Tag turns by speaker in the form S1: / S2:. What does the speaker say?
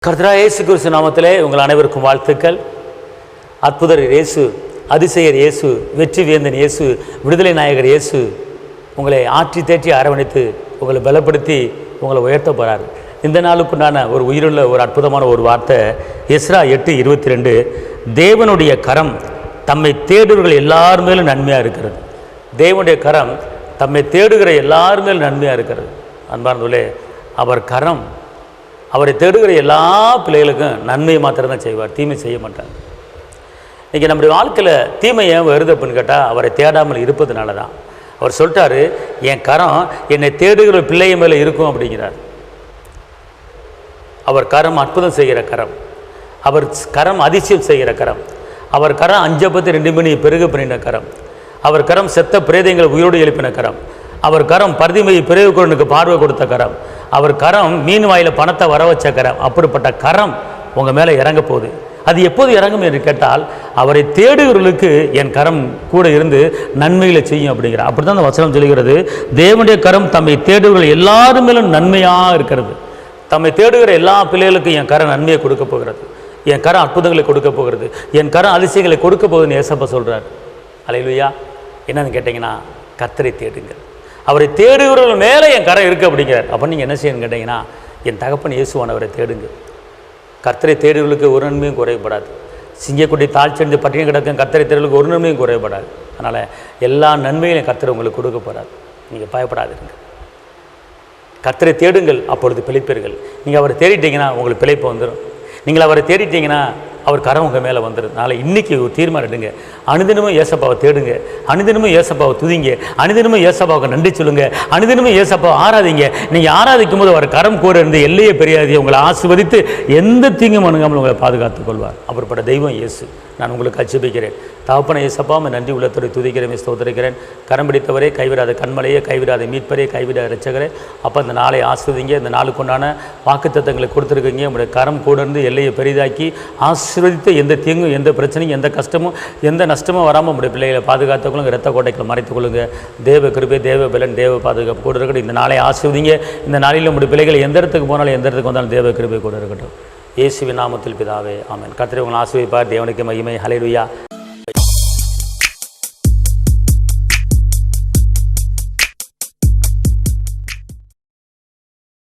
S1: கர்த்தராகிய இயேசு கிறிஸ்து நாமத்திலே உங்கள் அனைவருக்கும் வாழ்த்துக்கள். அற்புதர் இயேசு, அதிசயர் இயேசு, வெற்றி வேந்தன் இயேசு, விடுதலை நாயகர் இயேசு உங்களை ஆற்றி தேற்றி அரவணைத்து உங்களை பலப்படுத்தி உங்களை உயர்த்த போகிறார். இந்த நாளுக்குண்டான ஒரு உயிருள்ள ஒரு அற்புதமான ஒரு வார்த்தை எஸ்ரா 8:22. தேவனுடைய கரம் தம்மை தேடுகிற எல்லார் மேலும் நன்மையாக இருக்கிறது. தேவனுடைய கரம் தம்மை தேடுகிற எல்லார் மேலும் நன்மையாக இருக்கிறது. அன்பார்ந்தவர்களே, அவர் கரம் அவரை தேடுகிற எல்லா பிள்ளைகளுக்கும் நன்மையை மாத்திரம்தான் செய்வார், தீமை செய்ய மாட்டார். இன்றைக்கி நம்முடைய வாழ்க்கையில் தீமை ஏன் வருது அப்படின்னு கேட்டால் அவரை தேடாமல் இருப்பதுனால தான். அவர் சொல்லிட்டாரு, என் கரம் என்னை தேடுகிற பிள்ளைய மேலே இருக்கும் அப்படிங்கிறார். அவர் கரம் அற்புதம் செய்கிற கரம், அவர் கரம் அதிசயம் செய்கிற கரம், அவர் கரம் 5:2 மணி பெருக பண்ணின கரம், அவர் கரம் செத்த பிரேதங்களை உயிரோடு எழுப்பின கரம், அவர் கரம் பரிதிமையை பிறகுக்கு பார்வை கொடுத்த கரம், அவர் கரம் மீன் வாயில் பணத்தை வர வச்ச கரம். அப்படிப்பட்ட கரம் உங்கள் மேலே இறங்க போகுது. அது எப்போது இறங்கும் என்று கேட்டால் அவரை தேடுகிறவர்களுக்கு என் கரம் கூட இருந்து நன்மைகளை செய்யும் அப்படிங்கிற. அப்படி தான் அந்த வசனம் சொல்கிறது. தேவனுடைய கரம் தம்மை தேடுகிற எல்லாரும் மேலும் நன்மையாக இருக்கிறது. தம்மை தேடுகிற எல்லா பிள்ளைகளுக்கும் என் கரம் நன்மையை கொடுக்க போகிறது, என் கரம் அற்புதங்களை கொடுக்க போகிறது, என் கரம் அதிசயங்களை கொடுக்க போகுதுன்னு ஏசப்பா சொல்கிறார். அல்லேலூயா. என்னன்னு கேட்டிங்கன்னா, கர்த்தரை தேடுங்கள், அவரை தேடுகிறவர்கள் மேலே என் கரை இருக்குது அப்படிங்கிறார். அப்போ நீங்கள் என்ன செய்யணும்னு கேட்டிங்கன்னா, என் தகப்பன் இயேசுவானவரை தேடுங்க. கர்த்தரை தேடுகளுக்கு ஒரு நன்மையும் குறைபடாது. சிங்கக்குட்டி தாழ்ச்சென்று பட்டினி கிடக்கும் கர்த்தரை தேடுகளுக்கு ஒரு நன்மையும் குறைபடாது. அதனால் எல்லா நன்மைகளையும் கர்த்தரை உங்களுக்கு கொடுக்க போகிறார். நீங்கள் பயப்படாதீங்க. கர்த்தரை தேடுங்கள், அப்பொழுது பிழைப்பீர்கள். நீங்கள் அவரை தேடிட்டீங்கன்னா உங்களுக்கு பிழைப்பு வந்துடும். நீங்கள் அவரை தேடிட்டீங்கன்னா அவர் கரம் உங்கள் மேலே வந்துடும். நாளை இன்றைக்கி ஒரு தீர்மானம் எடுங்க. அனுதினமும் ஏசப்பாவை தேடுங்க, அனுதினமும் ஏசப்பாவை துதிங்க, அனுதினமும் ஏசப்பாவுக்கு நன்றி சொல்லுங்கள், அனுதினமும் ஏசப்பாவை ஆராதிங்க. நீங்கள் ஆராதிக்கும் போது அவர் கரம் கூட இருந்து எல்லையே பெரியாதி உங்களை ஆசீர்வதித்து எந்த தீங்கும் அணுகாமல் உங்களை பாதுகாத்துக் கொள்வார். அப்படிப்பட்ட தெய்வம் இயேசு. நான் உங்களுக்கு அச்சபிக்கிறேன். தகப்பனை ஏசப்பாவை நன்றி உள்ளத்தோடு துதிக்கிறேன், ஸ்தோத்திரிக்கிறேன். கரம் பிடித்தவரே, கைவிடாத கண்மலையே, கைவிடாத மீட்பரே, கைவிடாத இரட்சகரே, அப்போ இந்த நாளை ஆசீர்வதிங்க. இந்த நாளுக்குண்டான வாக்குத்தத்தங்களை கொடுத்துருக்கீங்க. உங்களுடைய கரம் கூட இருந்து எல்லையை பெரிதாக்கி ஆசீர்வதித்து எந்த தீங்கும், எந்த பிரச்சனையும், எந்த கஷ்டமும், எந்த நஷ்டமும் வராமல் உங்களுடைய பிள்ளைகளை பாதுகாத்துக்கொள்ளுங்க. இரத்த கோட்டைகளை மறைத்துக் கொள்ளுங்க. தேவ கிருபை, தேவ பலன், தேவ பாதுகாப்பு கூட இருக்கட்டும். இந்த நாளை ஆசீர்வதிங்க. இந்த நாளில் உங்களுடைய பிள்ளைகள் எந்த இடத்துக்கு போனாலும், எந்த இடத்துக்கு வந்தாலும் தேவ கிருபை கூட இருக்கட்டும். இயேசுவின் நாமத்தில் பிதாவே, ஆமென். கர்த்தர் உங்களை ஆசீர்வதிப்பார். தேவனுக்கு மகிமை. ஹல்லேலூயா.